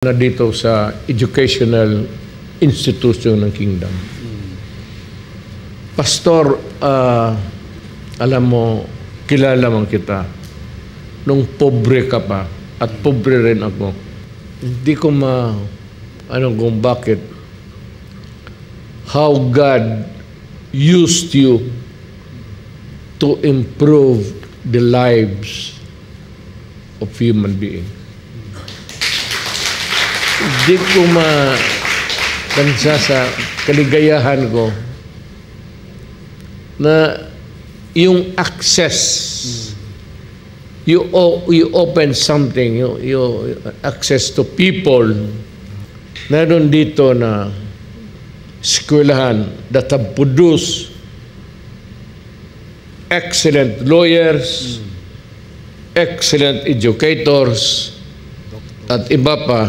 na dito sa educational institution ng Kingdom. Pastor, alam mo, kilala man kita. Nung pobre ka pa, at pobre rin ako, hindi ko kung bakit, how God used you to improve the lives of human beings. Hindi ko matansa sa kaligayahan ko na yung access, you open something, you access to people. Meron dito na eskwelahan that have produced excellent lawyers, excellent educators, at iba pa.